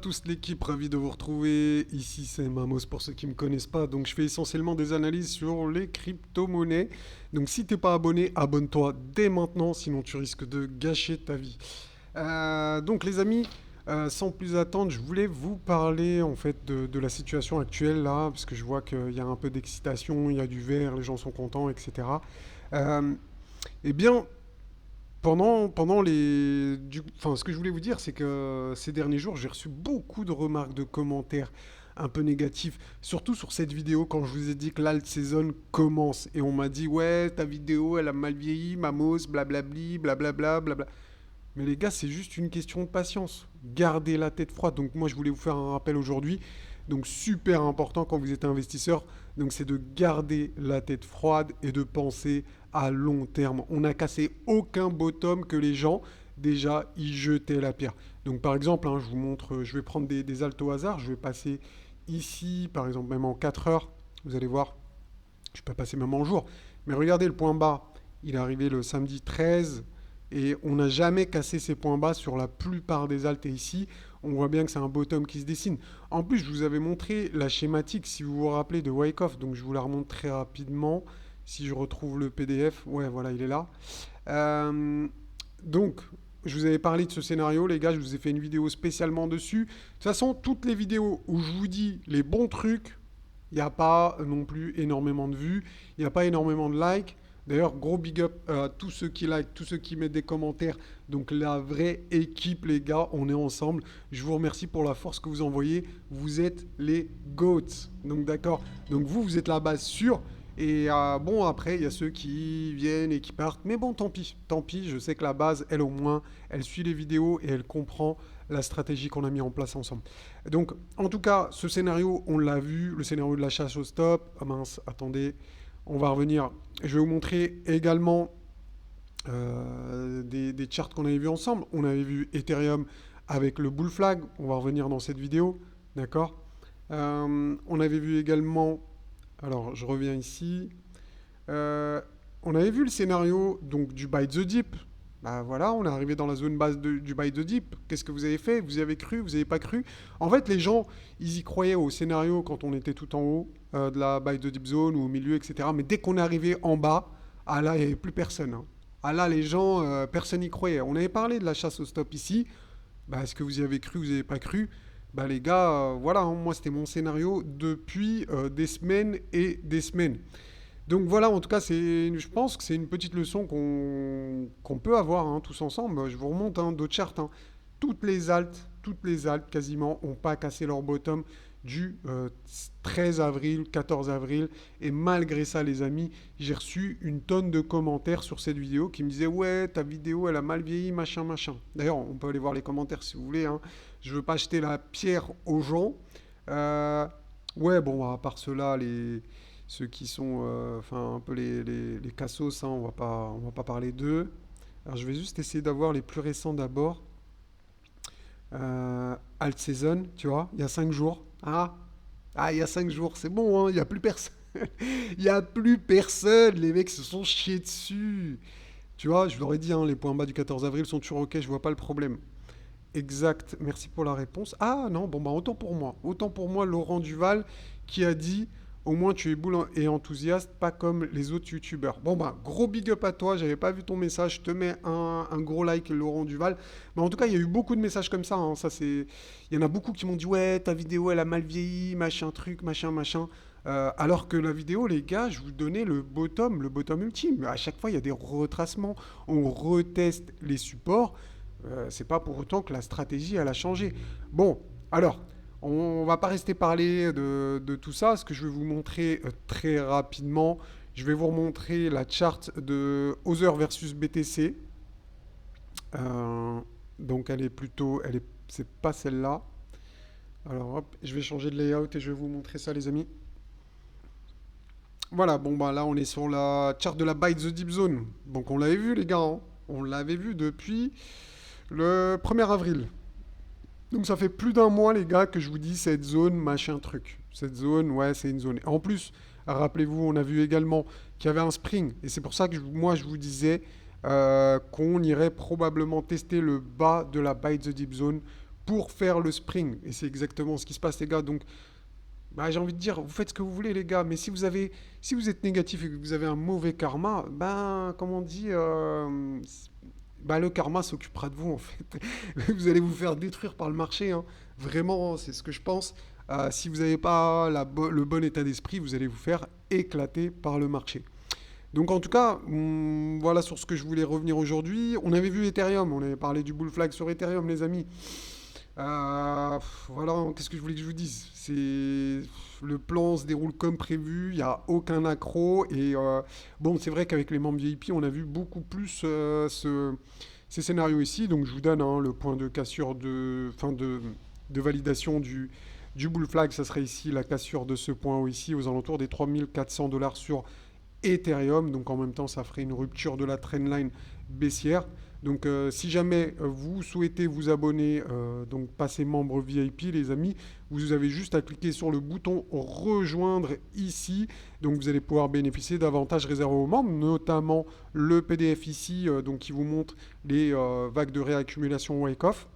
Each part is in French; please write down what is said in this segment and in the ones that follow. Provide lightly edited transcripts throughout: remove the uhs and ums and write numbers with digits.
Tous l'équipe, ravi de vous retrouver. Ici c'est Mamos pour ceux qui ne me connaissent pas. Donc je fais essentiellement des analyses sur les crypto-monnaies. Donc si t'es pas abonné, abonne-toi dès maintenant, sinon tu risques de gâcher ta vie. Donc les amis, sans plus attendre, je voulais vous parler en fait de la situation actuelle là, parce que je vois qu'il y a un peu d'excitation, il y a du vert, les gens sont contents, etc. Euh, eh bien, Enfin, ce que je voulais vous dire, c'est que ces derniers jours, j'ai reçu beaucoup de remarques, de commentaires un peu négatifs, surtout sur cette vidéo quand je vous ai dit que l'alt saison commence. Et on m'a dit, ouais, ta vidéo, elle a mal vieilli, Mamos, blablabli, blablabla, blabla. Mais les gars, c'est juste une question de patience. Gardez la tête froide. Donc moi, je voulais vous faire un rappel aujourd'hui. Donc super important quand vous êtes investisseur. Donc c'est de garder la tête froide et de penser à long terme. On n'a cassé aucun bottom que les gens déjà y jetaient la pierre. Donc par exemple, hein, je vous montre, je vais prendre des altos au hasard. Je vais passer ici, par exemple, même en 4 heures. Vous allez voir, je peux passer même en jour. Mais regardez le point bas. Il est arrivé le samedi 13 et on n'a jamais cassé ces points bas sur la plupart des altes. Et ici, on voit bien que c'est un bottom qui se dessine. En plus, je vous avais montré la schématique, si vous vous rappelez, de Wyckoff. Donc, je vous la remonte très rapidement. Si je retrouve le PDF, ouais, voilà, il est là. Euh, donc, je vous avais parlé de ce scénario, les gars. Je vous ai fait une vidéo spécialement dessus. De toute façon, toutes les vidéos où je vous dis les bons trucs, il n'y a pas non plus énormément de vues. Il n'y a pas énormément de likes. D'ailleurs, gros big up à tous ceux qui like, tous ceux qui mettent des commentaires. Donc la vraie équipe, les gars, on est ensemble. Je vous remercie pour la force que vous envoyez. Vous êtes les GOATs. Donc d'accord. Donc vous êtes la base sûre. Et bon, après, il y a ceux qui viennent et qui partent. Mais bon, tant pis. Tant pis, je sais que la base, elle au moins, elle suit les vidéos et elle comprend la stratégie qu'on a mis en place ensemble. Donc, en tout cas, ce scénario, on l'a vu. Le scénario de la chasse au stop. Ah mince, attendez. On va revenir. Je vais vous montrer également des charts qu'on avait vus ensemble. On avait vu Ethereum avec le bull flag. On va revenir dans cette vidéo. D'accord. On avait vu également. Alors, je reviens ici. On avait vu le scénario donc du buy the dip. Bah voilà, on est arrivé dans la zone basse du buy the dip. Qu'est-ce que vous avez fait? Vous y avez cru? Vous n'avez pas cru? En fait, les gens, ils y croyaient au scénario quand on était tout en haut de la buy the dip zone ou au milieu, etc. Mais dès qu'on est arrivé en bas, ah là, il n'y avait plus personne, hein. Ah là, les gens, personne n'y croyait. On avait parlé de la chasse au stop ici. Bah, est-ce que vous y avez cru? Vous n'avez pas cru? Bah les gars, voilà, hein, moi c'était mon scénario depuis des semaines et des semaines. Donc voilà, en tout cas, je pense que c'est une petite leçon qu'on peut avoir, hein, tous ensemble. Je vous remonte, hein, d'autres charts, hein. Toutes les altes quasiment n'ont pas cassé leur bottom du 13 avril, 14 avril. Et malgré ça, les amis, j'ai reçu une tonne de commentaires sur cette vidéo qui me disaient ouais, ta vidéo, elle a mal vieilli, machin, machin. D'ailleurs, on peut aller voir les commentaires si vous voulez, hein. Je veux pas jeter la pierre aux gens. Euh, ouais, bon, à part ceux-là, ceux qui sont enfin un peu les cassos, hein, on va pas parler d'eux. Alors je vais juste essayer d'avoir les plus récents d'abord. Alt Season, tu vois, il y a 5 jours. Il y a 5 jours, c'est bon, hein, il n'y a plus personne. Il n'y a plus personne, les mecs se sont chiés dessus. Tu vois, je leur ai dit, hein, les points bas du 14 avril sont toujours ok, je vois pas le problème. Exact, merci pour la réponse. Ah non, bon bah autant pour moi. Autant pour moi, Laurent Duval qui a dit au moins tu es boule et enthousiaste, pas comme les autres youtubeurs. Bon bah gros big up à toi, j'avais pas vu ton message, je te mets un gros like Laurent Duval. Mais en tout cas, il y a eu beaucoup de messages comme ça, hein. Ça c'est, il y en a beaucoup qui m'ont dit ouais ta vidéo elle a mal vieilli, machin truc, machin machin. Alors que la vidéo, les gars, je vous donnais le bottom ultime. À chaque fois, il y a des retracements, on reteste les supports. C'est pas pour autant que la stratégie elle a changé. Bon, alors, on va pas rester parler de tout ça. Ce que je vais vous montrer très rapidement, je vais vous remontrer la charte de Other versus BTC. Euh, donc elle est plutôt, c'est pas celle-là. Alors hop, je vais changer de layout et je vais vous montrer ça, les amis. Voilà, bon bah là on est sur la charte de la Buy the Deep Zone. Donc on l'avait vu les gars, hein. On l'avait vu depuis le 1er avril. Donc ça fait plus d'un mois les gars que je vous dis cette zone machin truc. Cette zone, ouais c'est une zone. En plus, rappelez-vous, on a vu également qu'il y avait un spring. Et c'est pour ça que moi je vous disais qu'on irait probablement tester le bas de la Buy the Deep Zone pour faire le spring. Et c'est exactement ce qui se passe, les gars. Donc, bah, j'ai envie de dire, vous faites ce que vous voulez, les gars. Mais si vous êtes négatif et que vous avez un mauvais karma, ben, comme on dit, bah, le karma s'occupera de vous, en fait. Vous allez vous faire détruire par le marché, hein. Vraiment, c'est ce que je pense. Si vous n'avez pas le bon état d'esprit, vous allez vous faire éclater par le marché. Donc en tout cas, voilà sur ce que je voulais revenir aujourd'hui. On avait vu Ethereum, on avait parlé du bull flag sur Ethereum, les amis. Voilà, qu'est-ce que je voulais que je vous dise? Le plan se déroule comme prévu, il n'y a aucun accro. Et bon, c'est vrai qu'avec les membres VIP, on a vu beaucoup plus ces scénarios ici. Donc je vous donne hein, le point de cassure de validation du bull flag. Ça serait ici la cassure de ce point ici aux alentours des 3400 $ sur Ethereum. Donc en même temps, ça ferait une rupture de la trendline baissière. Donc si jamais vous souhaitez vous abonner, donc passer membre VIP les amis, vous avez juste à cliquer sur le bouton rejoindre ici. Donc vous allez pouvoir bénéficier d'avantages réservés aux membres, notamment le PDF ici, donc qui vous montre les vagues de réaccumulation wake-off.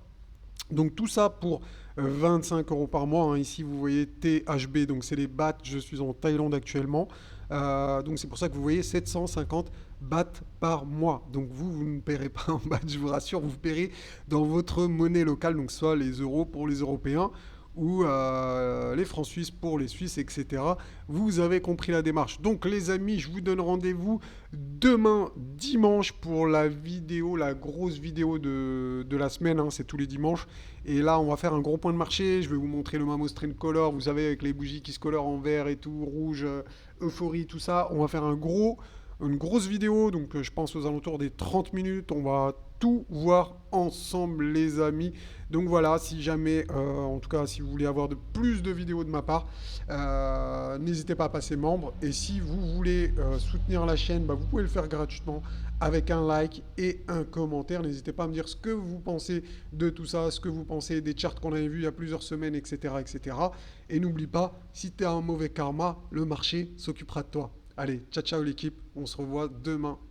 Donc tout ça pour 25 euros par mois, hein. Ici vous voyez THB, donc c'est les bahts, je suis en Thaïlande actuellement. Donc c'est pour ça que vous voyez 750 bahts par mois. Donc vous ne paierez pas en bahts, je vous rassure, vous paierez dans votre monnaie locale, donc soit les euros pour les Européens ou les francs suisses pour les Suisses, etc. Vous avez compris la démarche. Donc les amis, je vous donne rendez-vous demain dimanche pour la vidéo, la grosse vidéo de la semaine, hein, c'est tous les dimanches. Et là, on va faire un gros point de marché. Je vais vous montrer le Mamos Trend Color, vous savez, avec les bougies qui se colorent en vert et tout, rouge, euphorie, tout ça. On va faire une grosse vidéo, donc je pense aux alentours des 30 minutes. On va tout voir ensemble, les amis. Donc voilà, si jamais, en tout cas, si vous voulez avoir plus de vidéos de ma part, n'hésitez pas à passer membre. Et si vous voulez soutenir la chaîne, bah, vous pouvez le faire gratuitement avec un like et un commentaire. N'hésitez pas à me dire ce que vous pensez de tout ça, ce que vous pensez des charts qu'on avait vus il y a plusieurs semaines, etc. etc. Et n'oublie pas, si tu as un mauvais karma, le marché s'occupera de toi. Allez, ciao ciao l'équipe, on se revoit demain.